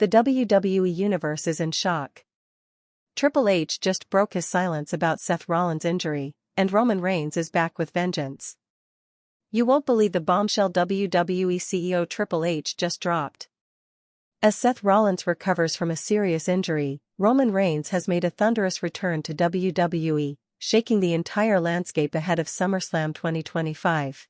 The WWE Universe is in shock. Triple H just broke his silence about Seth Rollins' injury, and Roman Reigns is back with vengeance. You won't believe the bombshell WWE CEO Triple H just dropped. As Seth Rollins recovers from a serious injury, Roman Reigns has made a thunderous return to WWE, shaking the entire landscape ahead of SummerSlam 2025.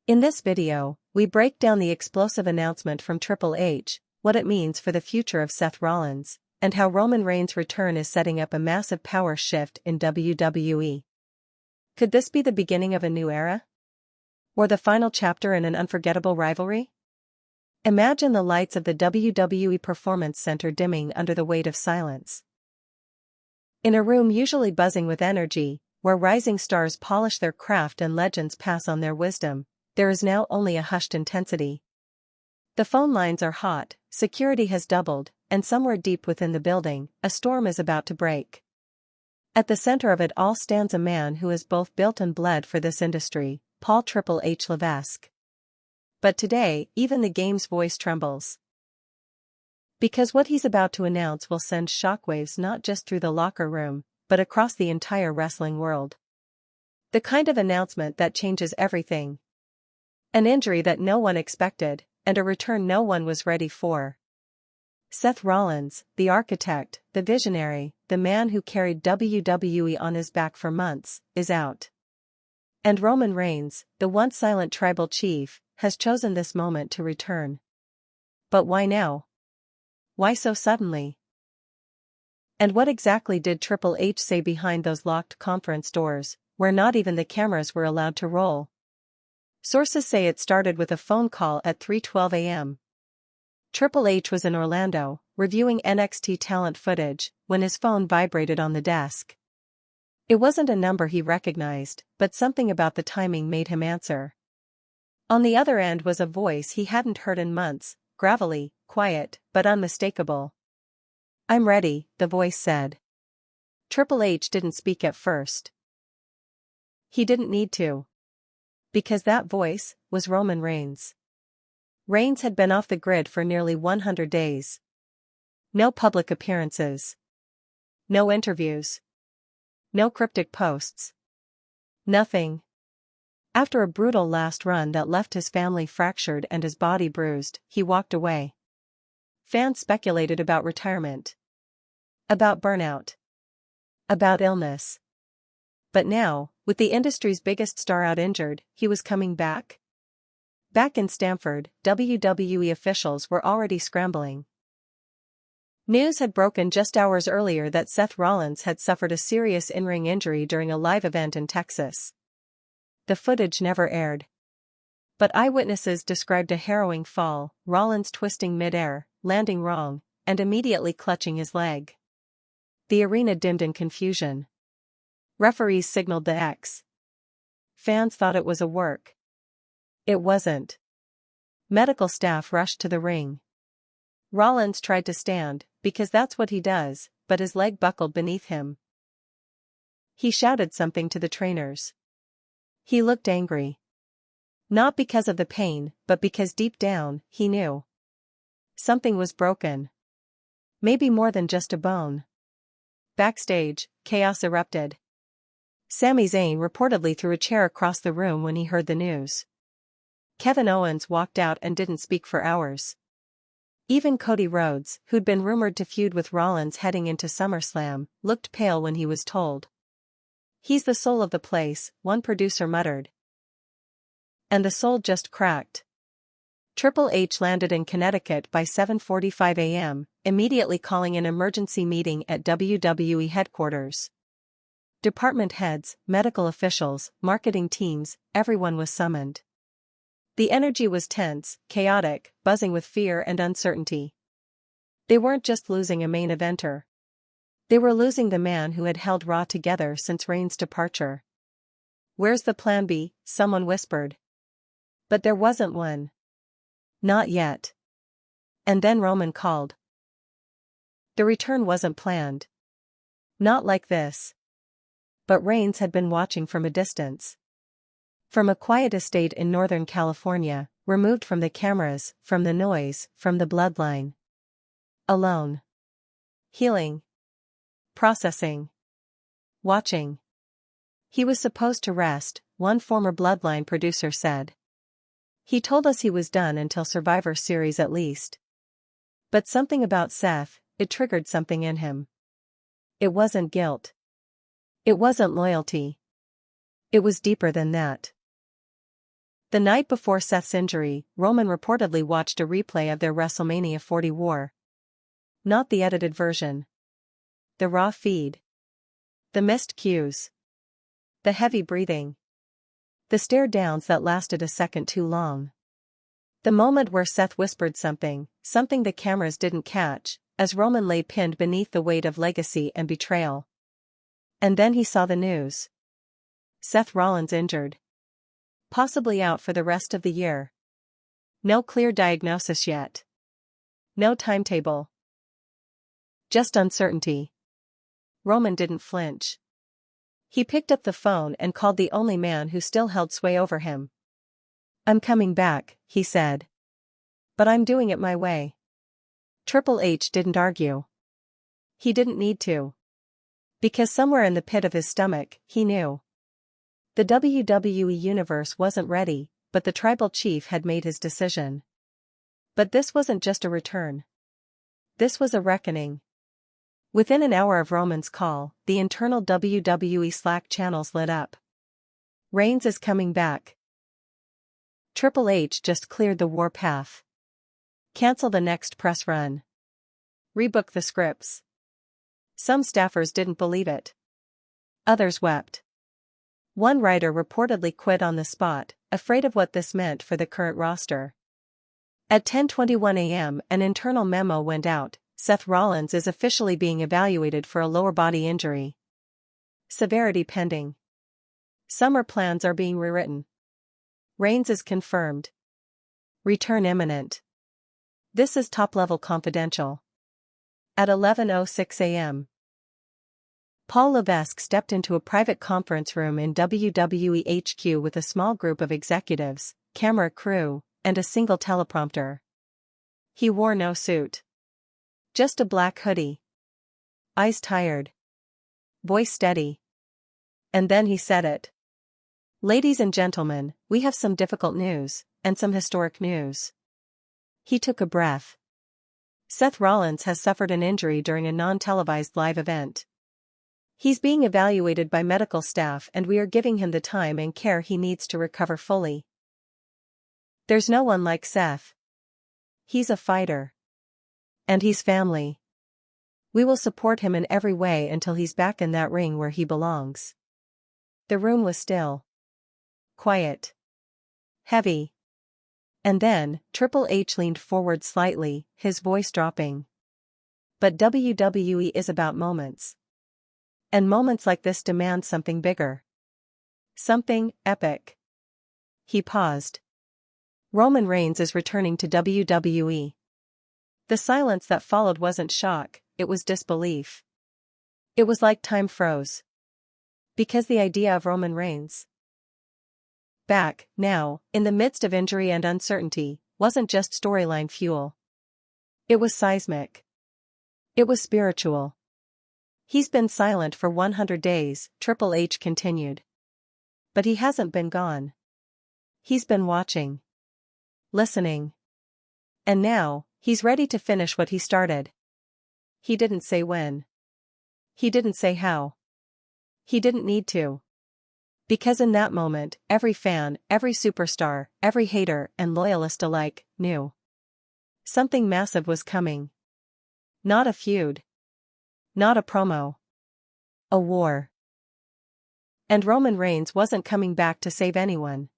In this video, we break down the explosive announcement from Triple H, what it means for the future of Seth Rollins, and how Roman Reigns' return is setting up a massive power shift in WWE. Could this be the beginning of a new era? Or the final chapter in an unforgettable rivalry? Imagine the lights of the WWE Performance Center dimming under the weight of silence. In a room usually buzzing with energy, where rising stars polish their craft and legends pass on their wisdom, there is now only a hushed intensity. The phone lines are hot, security has doubled, and somewhere deep within the building, a storm is about to break. At the center of it all stands a man who has both built and bled for this industry, Paul Triple H Levesque. But today, even the game's voice trembles. Because what he's about to announce will send shockwaves not just through the locker room, but across the entire wrestling world. The kind of announcement that changes everything. An injury that no one expected, and a return no one was ready for. Seth Rollins, the architect, the visionary, the man who carried WWE on his back for months, is out. And Roman Reigns, the once silent tribal chief, has chosen this moment to return. But why now? Why so suddenly? And what exactly did Triple H say behind those locked conference doors, where not even the cameras were allowed to roll? Sources say it started with a phone call at 3:12 a.m. Triple H was in Orlando, reviewing NXT talent footage, when his phone vibrated on the desk. It wasn't a number he recognized, but something about the timing made him answer. On the other end was a voice he hadn't heard in months, gravelly, quiet, but unmistakable. "I'm ready," the voice said. Triple H didn't speak at first. He didn't need to. Because that voice was Roman Reigns. Reigns had been off the grid for nearly 100 days. No public appearances. No interviews. No cryptic posts. Nothing. After a brutal last run that left his family fractured and his body bruised, he walked away. Fans speculated about retirement. About burnout. About illness. But now, with the industry's biggest star out injured, he was coming back? Back in Stamford, WWE officials were already scrambling. News had broken just hours earlier that Seth Rollins had suffered a serious in-ring injury during a live event in Texas. The footage never aired. But eyewitnesses described a harrowing fall, Rollins twisting mid-air, landing wrong, and immediately clutching his leg. The arena dimmed in confusion. Referees signaled the X. Fans thought it was a work. It wasn't. Medical staff rushed to the ring. Rollins tried to stand, because that's what he does, but his leg buckled beneath him. He shouted something to the trainers. He looked angry. Not because of the pain, but because deep down, he knew. Something was broken. Maybe more than just a bone. Backstage, chaos erupted. Sami Zayn reportedly threw a chair across the room when he heard the news. Kevin Owens walked out and didn't speak for hours. Even Cody Rhodes, who'd been rumored to feud with Rollins heading into SummerSlam, looked pale when he was told. "He's the soul of the place," one producer muttered. And the soul just cracked. Triple H landed in Connecticut by 7:45 a.m., immediately calling an emergency meeting at WWE headquarters. Department heads, medical officials, marketing teams, everyone was summoned. The energy was tense, chaotic, buzzing with fear and uncertainty. They weren't just losing a main eventer. They were losing the man who had held Raw together since Reigns' departure. "Where's the plan B?" someone whispered. But there wasn't one. Not yet. And then Roman called. The return wasn't planned. Not like this. But Reigns had been watching from a distance. From a quiet estate in Northern California, removed from the cameras, from the noise, from the bloodline. Alone. Healing. Processing. Watching. He was supposed to rest, one former Bloodline producer said. He told us he was done until Survivor Series at least. But something about Seth, it triggered something in him. It wasn't guilt. It wasn't loyalty. It was deeper than that. The night before Seth's injury, Roman reportedly watched a replay of their WrestleMania 40 war. Not the edited version. The raw feed. The missed cues. The heavy breathing. The stare downs that lasted a second too long. The moment where Seth whispered something the cameras didn't catch, as Roman lay pinned beneath the weight of legacy and betrayal. And then he saw the news. Seth Rollins injured. Possibly out for the rest of the year. No clear diagnosis yet. No timetable. Just uncertainty. Roman didn't flinch. He picked up the phone and called the only man who still held sway over him. "I'm coming back," he said. "But I'm doing it my way." Triple H didn't argue. He didn't need to. Because somewhere in the pit of his stomach, he knew. The WWE Universe wasn't ready, but the tribal chief had made his decision. But this wasn't just a return. This was a reckoning. Within an hour of Roman's call, the internal WWE Slack channels lit up. Reigns is coming back. Triple H just cleared the war path. Cancel the next press run. Rebook the scripts. Some staffers didn't believe it. Others wept. One writer reportedly quit on the spot, afraid of what this meant for the current roster. At 10:21 a.m., an internal memo went out. Seth Rollins is officially being evaluated for a lower body injury. Severity pending. Summer plans are being rewritten. Reigns is confirmed. Return imminent. This is top-level confidential. At 11:06 a.m. Paul Levesque stepped into a private conference room in WWE HQ with a small group of executives, camera crew, and a single teleprompter. He wore no suit. Just a black hoodie. Eyes tired. Voice steady. And then he said it. "Ladies and gentlemen, we have some difficult news, and some historic news." He took a breath. Seth Rollins has suffered an injury during a non-televised live event. He's being evaluated by medical staff and we are giving him the time and care he needs to recover fully. There's no one like Seth. He's a fighter. And he's family. We will support him in every way until he's back in that ring where he belongs. The room was still. Quiet. Heavy. And then, Triple H leaned forward slightly, his voice dropping. But WWE is about moments. And moments like this demand something bigger. Something epic. He paused. Roman Reigns is returning to WWE. The silence that followed wasn't shock, it was disbelief. It was like time froze. Because the idea of Roman Reigns back, now, in the midst of injury and uncertainty, wasn't just storyline fuel. It was seismic. It was spiritual. He's been silent for 100 days, Triple H continued. But he hasn't been gone. He's been watching. Listening. And now, he's ready to finish what he started. He didn't say when. He didn't say how. He didn't need to. Because in that moment, every fan, every superstar, every hater and loyalist alike, knew. Something massive was coming. Not a feud. Not a promo. A war. And Roman Reigns wasn't coming back to save anyone.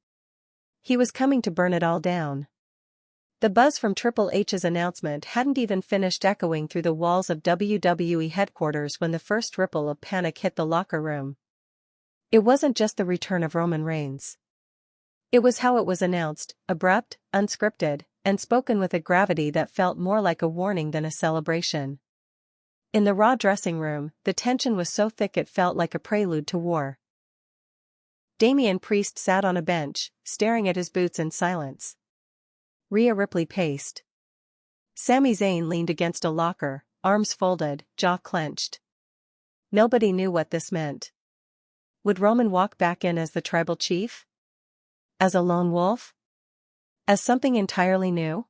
He was coming to burn it all down. The buzz from Triple H's announcement hadn't even finished echoing through the walls of WWE headquarters when the first ripple of panic hit the locker room. It wasn't just the return of Roman Reigns. It was how it was announced, abrupt, unscripted, and spoken with a gravity that felt more like a warning than a celebration. In the Raw dressing room, the tension was so thick it felt like a prelude to war. Damian Priest sat on a bench, staring at his boots in silence. Rhea Ripley paced. Sami Zayn leaned against a locker, arms folded, jaw clenched. Nobody knew what this meant. Would Roman walk back in as the tribal chief? As a lone wolf? As something entirely new?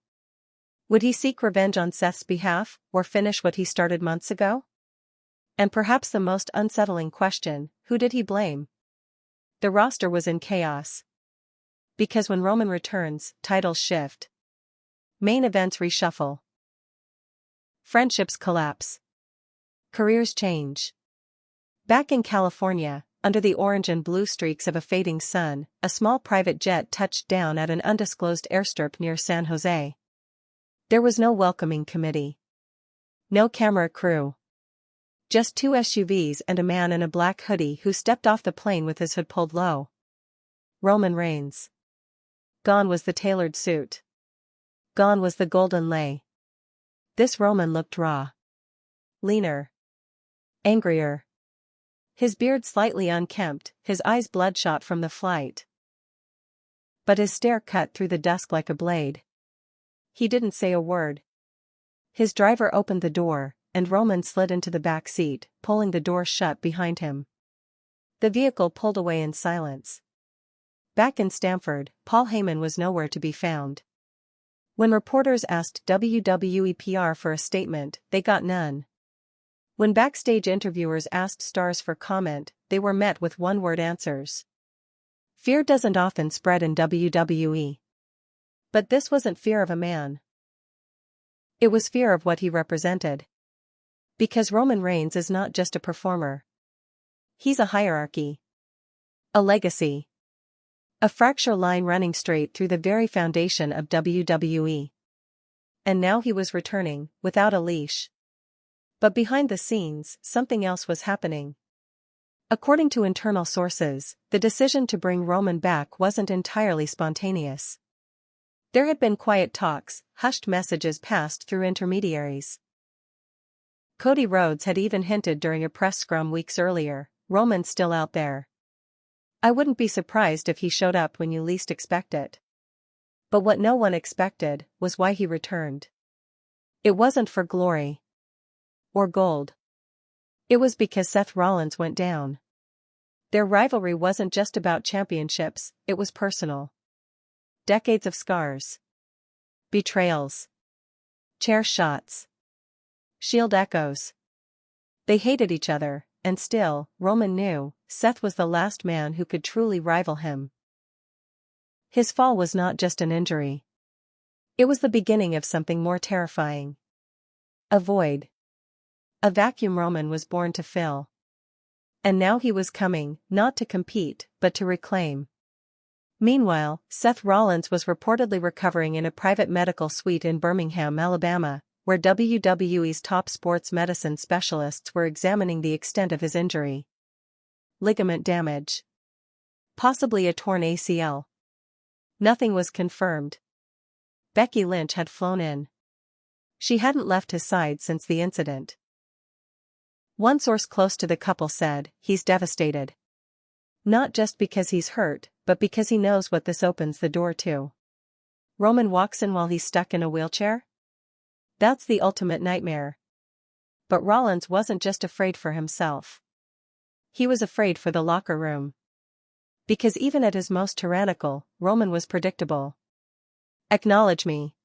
Would he seek revenge on Seth's behalf, or finish what he started months ago? And perhaps the most unsettling question, who did he blame? The roster was in chaos. Because when Roman returns, titles shift. Main events reshuffle. Friendships collapse. Careers change. Back in California, under the orange and blue streaks of a fading sun, a small private jet touched down at an undisclosed airstrip near San Jose. There was no welcoming committee. No camera crew. Just 2 SUVs and a man in a black hoodie who stepped off the plane with his hood pulled low. Roman Reigns. Gone was the tailored suit. Gone was the golden lei. This Roman looked raw. Leaner. Angrier. His beard slightly unkempt, his eyes bloodshot from the flight. But his stare cut through the dusk like a blade. He didn't say a word. His driver opened the door, and Roman slid into the back seat, pulling the door shut behind him. The vehicle pulled away in silence. Back in Stamford, Paul Heyman was nowhere to be found. When reporters asked WWE PR for a statement, they got none. When backstage interviewers asked stars for comment, they were met with one-word answers. Fear doesn't often spread in WWE. But this wasn't fear of a man. It was fear of what he represented. Because Roman Reigns is not just a performer. He's a hierarchy. A legacy. A fracture line running straight through the very foundation of WWE. And now he was returning, without a leash. But behind the scenes, something else was happening. According to internal sources, the decision to bring Roman back wasn't entirely spontaneous. There had been quiet talks, hushed messages passed through intermediaries. Cody Rhodes had even hinted during a press scrum weeks earlier, "Roman's still out there. I wouldn't be surprised if he showed up when you least expect it." But what no one expected was why he returned. It wasn't for glory. Or gold. It was because Seth Rollins went down. Their rivalry wasn't just about championships, it was personal. Decades of scars. Betrayals. Chair shots. Shield echoes. They hated each other, and still, Roman knew, Seth was the last man who could truly rival him. His fall was not just an injury. It was the beginning of something more terrifying. A void. A vacuum Roman was born to fill. And now he was coming, not to compete, but to reclaim. Meanwhile, Seth Rollins was reportedly recovering in a private medical suite in Birmingham, Alabama, where WWE's top sports medicine specialists were examining the extent of his injury. Ligament damage. Possibly a torn ACL. Nothing was confirmed. Becky Lynch had flown in. She hadn't left his side since the incident. One source close to the couple said, "He's devastated. Not just because he's hurt, but because he knows what this opens the door to." Roman walks in while he's stuck in a wheelchair? That's the ultimate nightmare. But Rollins wasn't just afraid for himself. He was afraid for the locker room. Because even at his most tyrannical, Roman was predictable. Acknowledge me.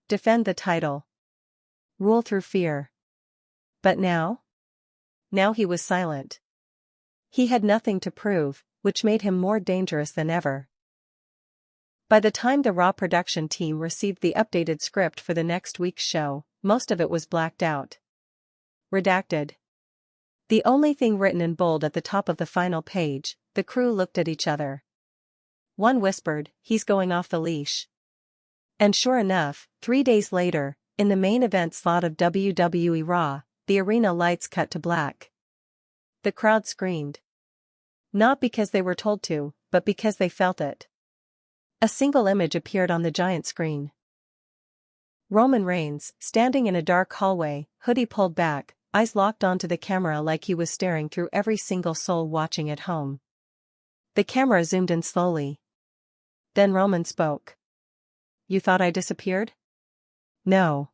Defend the title. Rule through fear. But now? Now he was silent. He had nothing to prove, which made him more dangerous than ever. By the time the Raw production team received the updated script for the next week's show, most of it was blacked out. Redacted. The only thing written in bold at the top of the final page, the crew looked at each other. One whispered, "He's going off the leash." And sure enough, 3 days later, in the main event slot of WWE Raw, the arena lights cut to black. The crowd screamed. Not because they were told to, but because they felt it. A single image appeared on the giant screen. Roman Reigns, standing in a dark hallway, hoodie pulled back, eyes locked onto the camera like he was staring through every single soul watching at home. The camera zoomed in slowly. Then Roman spoke. "You thought I disappeared?" "No.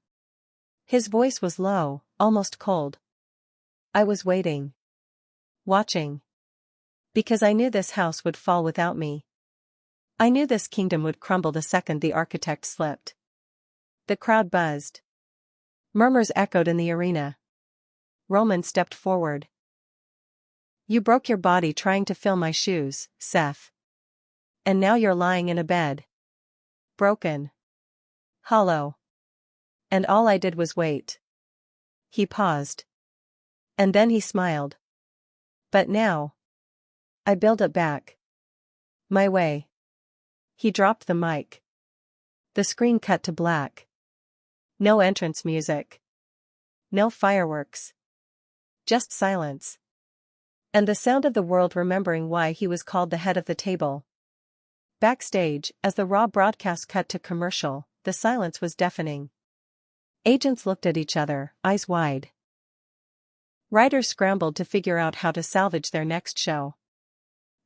His voice was low, almost cold. I was waiting. Watching. Because I knew this house would fall without me. I knew this kingdom would crumble the second the architect slipped. The crowd buzzed. Murmurs echoed in the arena. Roman stepped forward. You broke your body trying to fill my shoes, Seth. And now you're lying in a bed. Broken. Hollow. And all I did was wait. He paused. And then he smiled. But now. I build it back. My way. He dropped the mic. The screen cut to black. No entrance music. No fireworks. Just silence. And the sound of the world remembering why he was called the head of the table. Backstage, as the Raw broadcast cut to commercial, the silence was deafening. Agents looked at each other, eyes wide. Writers scrambled to figure out how to salvage their next show.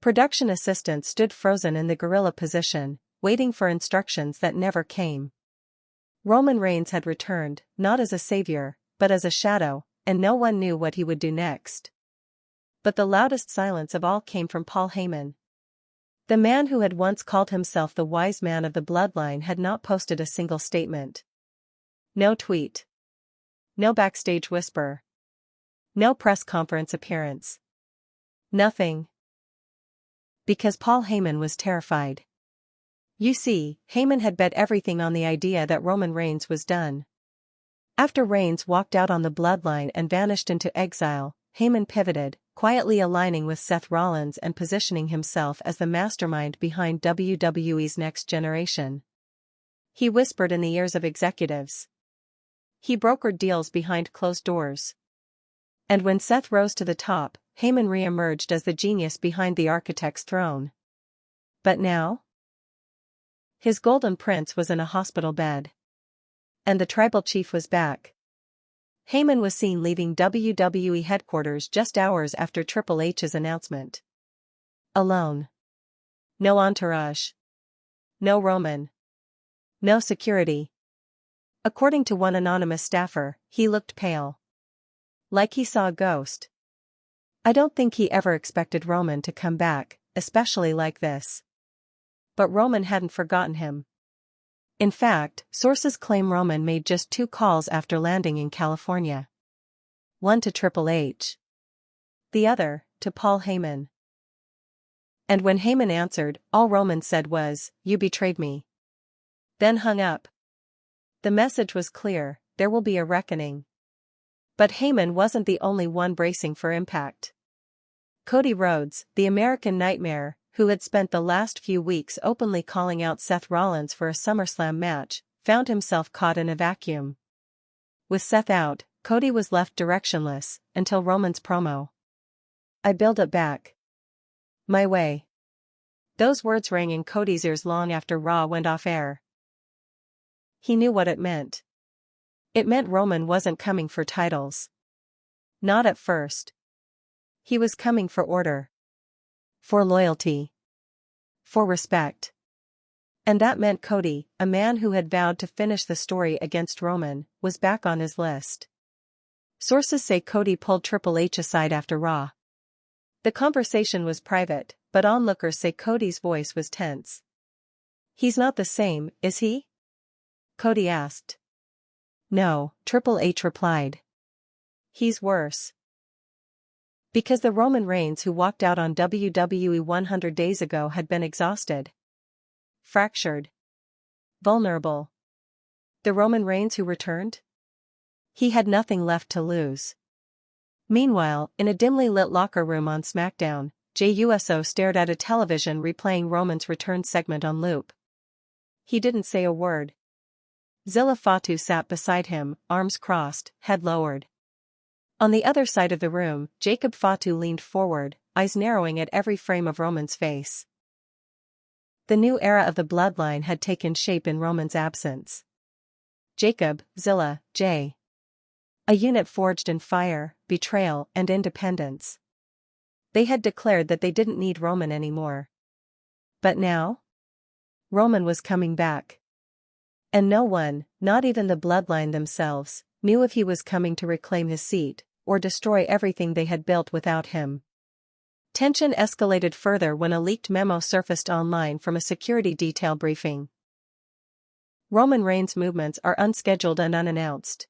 Production assistants stood frozen in the gorilla position, waiting for instructions that never came. Roman Reigns had returned, not as a savior, but as a shadow, and no one knew what he would do next. But the loudest silence of all came from Paul Heyman. The man who had once called himself the wise man of the bloodline had not posted a single statement. No tweet. No backstage whisper. No press conference appearance. Nothing. Because Paul Heyman was terrified. You see, Heyman had bet everything on the idea that Roman Reigns was done. After Reigns walked out on the bloodline and vanished into exile, Heyman pivoted, quietly aligning with Seth Rollins and positioning himself as the mastermind behind WWE's next generation. He whispered in the ears of executives. He brokered deals behind closed doors. And when Seth rose to the top, Heyman re-emerged as the genius behind the architect's throne. But now? His golden prince was in a hospital bed. And the tribal chief was back. Heyman was seen leaving WWE headquarters just hours after Triple H's announcement. Alone. No entourage. No Roman. No security. According to one anonymous staffer, he looked pale. Like he saw a ghost. I don't think he ever expected Roman to come back, especially like this. But Roman hadn't forgotten him. In fact, sources claim Roman made just 2 calls after landing in California. One to Triple H. The other, to Paul Heyman. And when Heyman answered, all Roman said was, "You betrayed me." Then hung up. The message was clear, there will be a reckoning. But Heyman wasn't the only one bracing for impact. Cody Rhodes, the American Nightmare, who had spent the last few weeks openly calling out Seth Rollins for a SummerSlam match, found himself caught in a vacuum. With Seth out, Cody was left directionless, until Roman's promo. I build it back. My way. Those words rang in Cody's ears long after Raw went off air. He knew what it meant. It meant Roman wasn't coming for titles. Not at first. He was coming for order. For loyalty. For respect. And that meant Cody, a man who had vowed to finish the story against Roman, was back on his list. Sources say Cody pulled Triple H aside after Raw. The conversation was private, but onlookers say Cody's voice was tense. He's not the same, is he? Cody asked. No, Triple H replied. He's worse. Because the Roman Reigns who walked out on WWE 100 days ago had been exhausted. Fractured. Vulnerable. The Roman Reigns who returned? He had nothing left to lose. Meanwhile, in a dimly lit locker room on SmackDown, Jey Uso stared at a television replaying Roman's return segment on loop. He didn't say a word. Zilla Fatu sat beside him, arms crossed, head lowered. On the other side of the room, Jacob Fatu leaned forward, eyes narrowing at every frame of Roman's face. The new era of the bloodline had taken shape in Roman's absence. Jacob, Zilla, Jey. A unit forged in fire, betrayal, and independence. They had declared that they didn't need Roman anymore. But now? Roman was coming back. And no one, not even the bloodline themselves, knew if he was coming to reclaim his seat, or destroy everything they had built without him. Tension escalated further when a leaked memo surfaced online from a security detail briefing. Roman Reigns' movements are unscheduled and unannounced.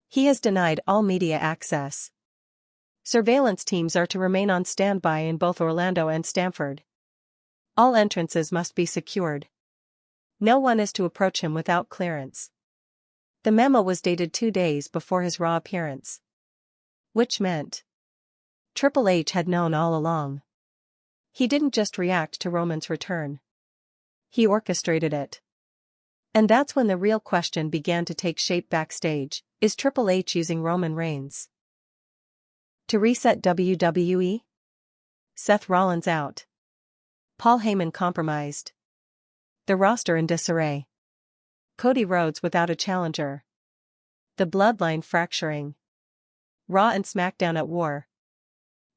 He has denied all media access. Surveillance teams are to remain on standby in both Orlando and Stamford. All entrances must be secured. No one is to approach him without clearance. The memo was dated 2 days before his Raw appearance. Which meant Triple H had known all along. He didn't just react to Roman's return. He orchestrated it. And that's when the real question began to take shape backstage: is Triple H using Roman Reigns to reset WWE? Seth Rollins out. Paul Heyman compromised. The roster in disarray. Cody Rhodes without a challenger. The bloodline fracturing. Raw and SmackDown at war.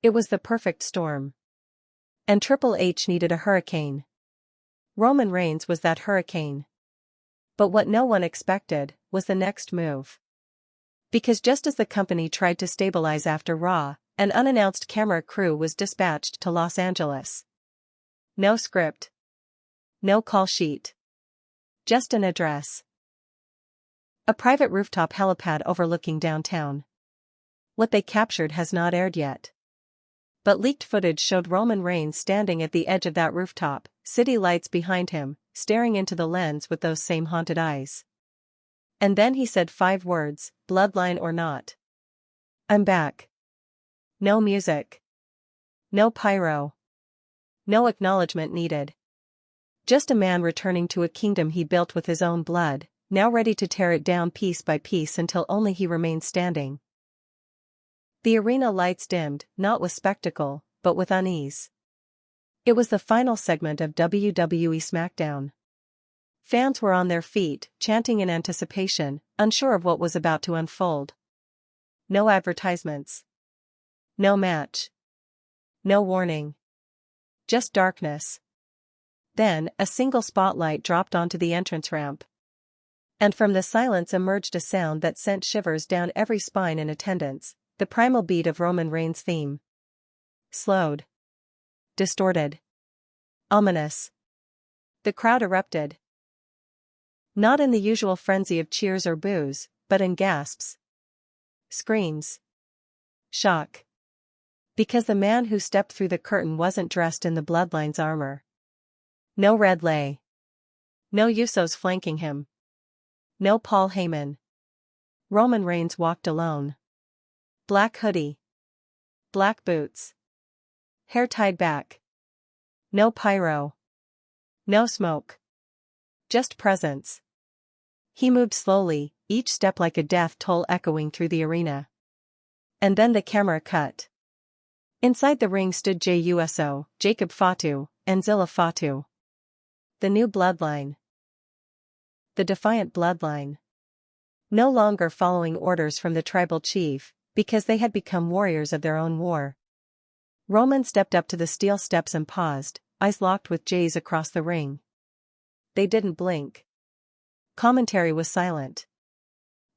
It was the perfect storm. And Triple H needed a hurricane. Roman Reigns was that hurricane. But what no one expected was the next move. Because just as the company tried to stabilize after Raw, an unannounced camera crew was dispatched to Los Angeles. No script. No call sheet. Just an address. A private rooftop helipad overlooking downtown. What they captured has not aired yet. But leaked footage showed Roman Reigns standing at the edge of that rooftop, city lights behind him, staring into the lens with those same haunted eyes. And then he said 5 words, bloodline or not. I'm back. No music. No pyro. No acknowledgement needed. Just a man returning to a kingdom he built with his own blood, now ready to tear it down piece by piece until only he remained standing. The arena lights dimmed, not with spectacle, but with unease. It was the final segment of WWE SmackDown. Fans were on their feet, chanting in anticipation, unsure of what was about to unfold. No advertisements. No match. No warning. Just darkness. Then, a single spotlight dropped onto the entrance ramp. And from the silence emerged a sound that sent shivers down every spine in attendance, the primal beat of Roman Reigns' theme. Slowed. Distorted. Ominous. The crowd erupted. Not in the usual frenzy of cheers or boos, but in gasps. Screams. Shock. Because the man who stepped through the curtain wasn't dressed in the Bloodline's armor. No Red Lay. No Usos flanking him. No Paul Heyman. Roman Reigns walked alone. Black hoodie. Black boots. Hair tied back. No pyro. No smoke. Just presence. He moved slowly, each step like a death toll echoing through the arena. And then the camera cut. Inside the ring stood Jey Uso, Jacob Fatu, and Zilla Fatu. The new bloodline. The defiant bloodline. No longer following orders from the tribal chief, because they had become warriors of their own war. Roman stepped up to the steel steps and paused, eyes locked with Jey's across the ring. They didn't blink. Commentary was silent.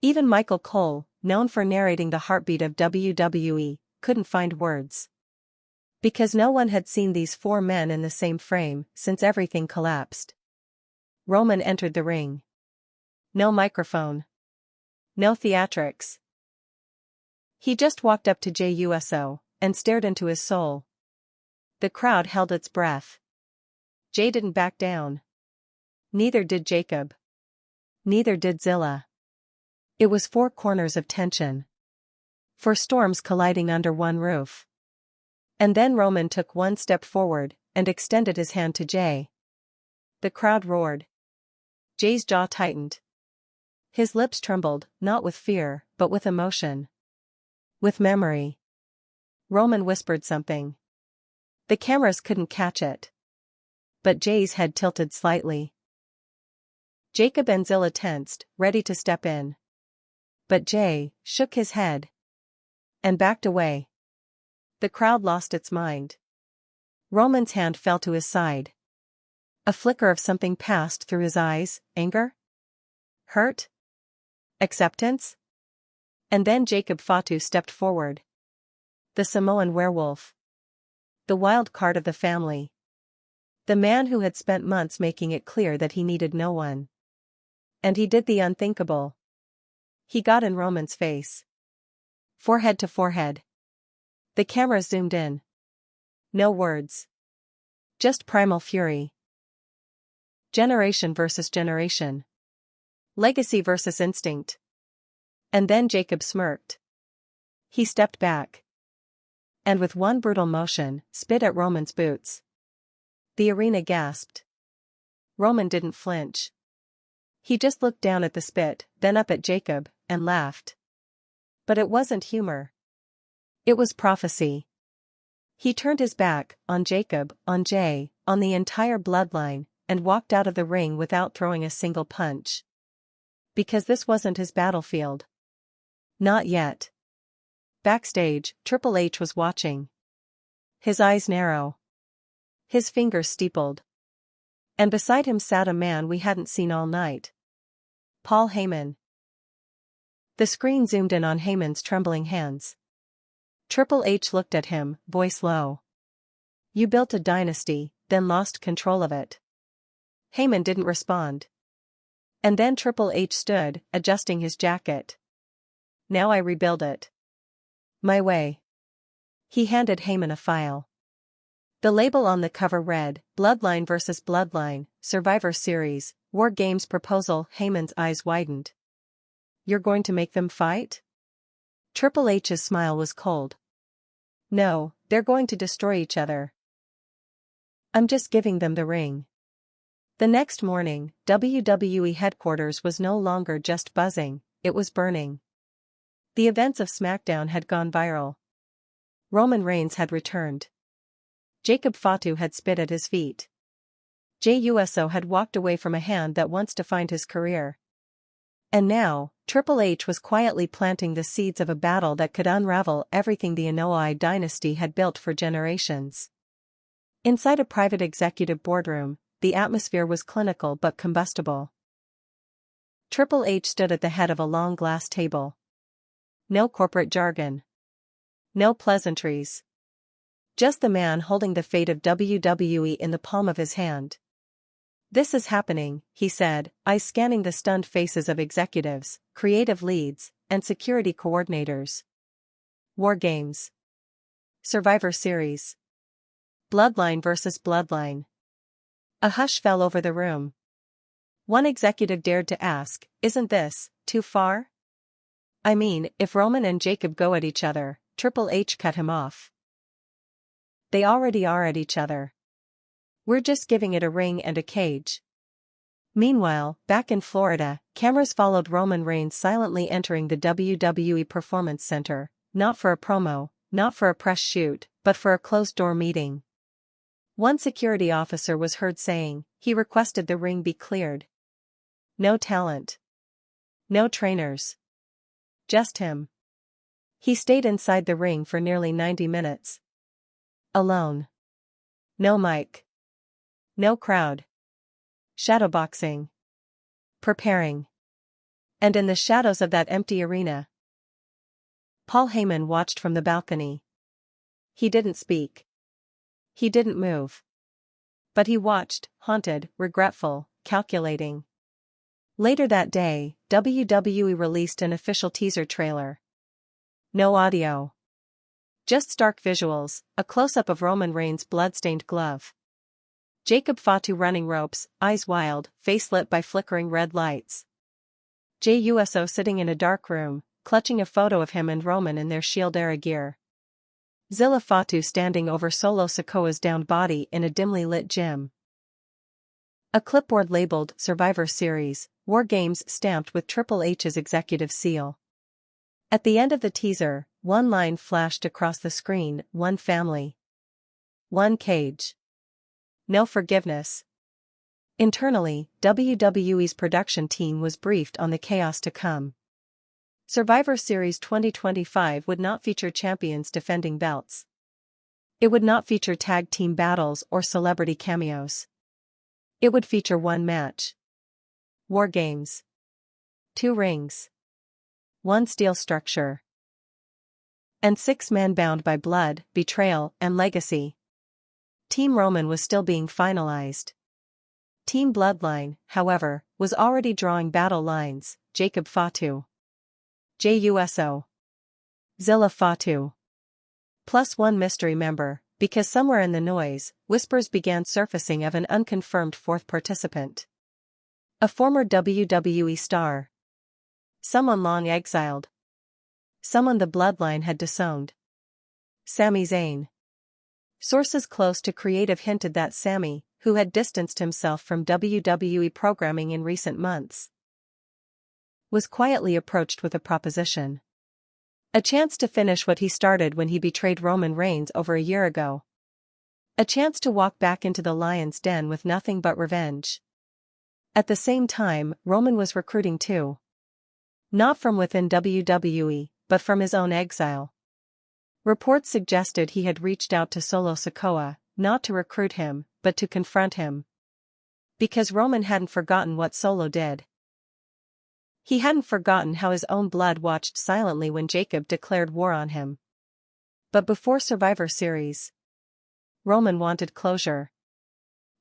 Even Michael Cole, known for narrating the heartbeat of WWE, couldn't find words. Because no one had seen these 4 men in the same frame since everything collapsed. Roman entered the ring. No microphone. No theatrics. He just walked up to Jey Uso, and stared into his soul. The crowd held its breath. Jey didn't back down. Neither did Jacob. Neither did Zilla. It was 4 corners of tension. 4 storms colliding under one roof. And then Roman took 1 step forward, and extended his hand to Jey. The crowd roared. Jey's jaw tightened. His lips trembled, not with fear, but with emotion. With memory. Roman whispered something. The cameras couldn't catch it. But Jey's head tilted slightly. Jacob and Zilla tensed, ready to step in. But Jey shook his head. And backed away. The crowd lost its mind. Roman's hand fell to his side. A flicker of something passed through his eyes: anger? Hurt? Acceptance? And then Jacob Fatu stepped forward. The Samoan werewolf. The wild card of the family. The man who had spent months making it clear that he needed no one. And he did the unthinkable. He got in Roman's face. Forehead to forehead. The camera zoomed in. No words. Just primal fury. Generation versus generation. Legacy versus instinct. And then Jacob smirked. He stepped back. And with one brutal motion, spit at Roman's boots. The arena gasped. Roman didn't flinch. He just looked down at the spit, then up at Jacob, and laughed. But it wasn't humor. It was prophecy. He turned his back, on Jacob, on Jay, on the entire bloodline, and walked out of the ring without throwing a single punch. Because this wasn't his battlefield. Not yet. Backstage, Triple H was watching. His eyes narrow. His fingers steepled. And beside him sat a man we hadn't seen all night. Paul Heyman. The screen zoomed in on Heyman's trembling hands. Triple H looked at him, voice low. You built a dynasty, then lost control of it. Heyman didn't respond. And then Triple H stood, adjusting his jacket. Now I rebuild it. My way. He handed Heyman a file. The label on the cover read, Bloodline vs. Bloodline, Survivor Series, War Games proposal. Heyman's eyes widened. You're going to make them fight? Triple H's smile was cold. No, they're going to destroy each other. I'm just giving them the ring. The next morning, WWE headquarters was no longer just buzzing, it was burning. The events of SmackDown had gone viral. Roman Reigns had returned. Jacob Fatu had spit at his feet. Jey Uso had walked away from a hand that once defined his career. And now, Triple H was quietly planting the seeds of a battle that could unravel everything the Anoa'i dynasty had built for generations. Inside a private executive boardroom, the atmosphere was clinical but combustible. Triple H stood at the head of a long glass table. No corporate jargon. No pleasantries. Just the man holding the fate of WWE in the palm of his hand. This is happening, he said, eyes scanning the stunned faces of executives, creative leads, and security coordinators. War Games. Survivor Series. Bloodline versus Bloodline. A hush fell over the room. One executive dared to ask, isn't this too far? I mean, if Roman and Jacob go at each other, Triple H cut him off. They already are at each other. We're just giving it a ring and a cage. Meanwhile, back in Florida, cameras followed Roman Reigns silently entering the WWE Performance Center, not for a promo, not for a press shoot, but for a closed-door meeting. One security officer was heard saying, he requested the ring be cleared. No talent. No trainers. Just him. He stayed inside the ring for nearly 90 minutes. Alone. No mic. No crowd. Shadowboxing. Preparing. And in the shadows of that empty arena, Paul Heyman watched from the balcony. He didn't speak. He didn't move. But he watched, haunted, regretful, calculating. Later that day, WWE released an official teaser trailer. No audio. Just stark visuals, a close-up of Roman Reigns' blood-stained glove. Jacob Fatu running ropes, eyes wild, face lit by flickering red lights. Jey Uso sitting in a dark room, clutching a photo of him and Roman in their Shield-era gear. Zilla Fatu standing over Solo Sikoa's downed body in a dimly lit gym. A clipboard labeled Survivor Series, War Games stamped with Triple H's executive seal. At the end of the teaser, one line flashed across the screen, one family. One cage. No forgiveness. Internally, WWE's production team was briefed on the chaos to come. Survivor Series 2025 would not feature champions defending belts. It would not feature tag team battles or celebrity cameos. It would feature one match. War Games. 2 rings. one steel structure. And 6 men bound by blood, betrayal, and legacy. Team Roman was still being finalized. Team Bloodline, however, was already drawing battle lines: Jacob Fatu, JUSO, Zilla Fatu. Plus one mystery member, because somewhere in the noise, whispers began surfacing of an unconfirmed 4th participant. A former WWE star. Someone long exiled. Someone the Bloodline had disowned. Sami Zayn. Sources close to creative hinted that Sami, who had distanced himself from WWE programming in recent months, was quietly approached with a proposition. A chance to finish what he started when he betrayed Roman Reigns over a year ago. A chance to walk back into the lion's den with nothing but revenge. At the same time, Roman was recruiting too. Not from within WWE, but from his own exile. Reports suggested he had reached out to Solo Sikoa, not to recruit him, but to confront him. Because Roman hadn't forgotten what Solo did. He hadn't forgotten how his own blood watched silently when Jacob declared war on him. But before Survivor Series, Roman wanted closure.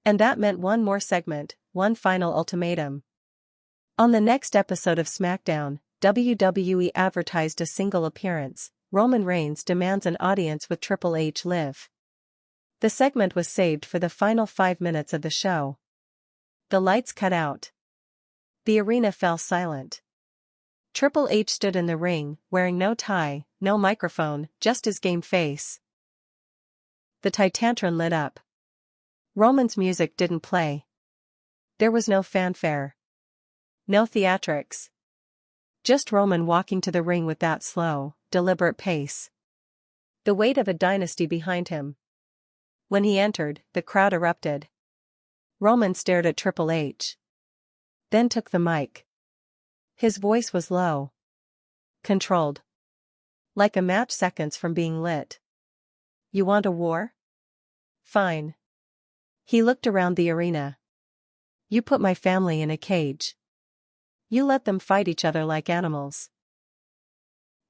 And that meant one more segment, one final ultimatum. On the next episode of SmackDown, WWE advertised a single appearance: Roman Reigns demands an audience with Triple H Live. The segment was saved for the final 5 minutes of the show. The lights cut out. The arena fell silent. Triple H stood in the ring, wearing no tie, no microphone, just his game face. The Titantron lit up. Roman's music didn't play. There was no fanfare. No theatrics. Just Roman walking to the ring with that slow, deliberate pace. The weight of a dynasty behind him. When he entered, the crowd erupted. Roman stared at Triple H. Then took the mic. His voice was low. Controlled. Like a match seconds from being lit. You want a war? Fine. He looked around the arena. You put my family in a cage. You let them fight each other like animals.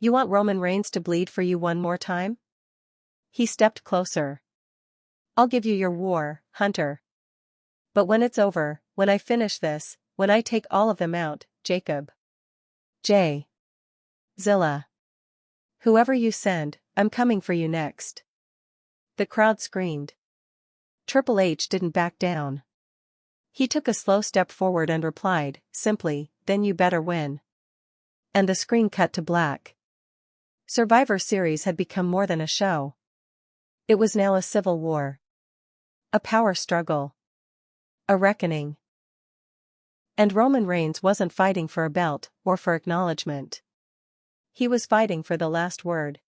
You want Roman Reigns to bleed for you one more time? He stepped closer. I'll give you your war, Hunter. But when it's over, when I finish this, when I take all of them out, Jacob, J. Zilla, whoever you send, I'm coming for you next. The crowd screamed. Triple H didn't back down. He took a slow step forward and replied, simply, then you better win. And the screen cut to black. Survivor Series had become more than a show. It was now a civil war. A power struggle. A reckoning. And Roman Reigns wasn't fighting for a belt, or for acknowledgement. He was fighting for the last word.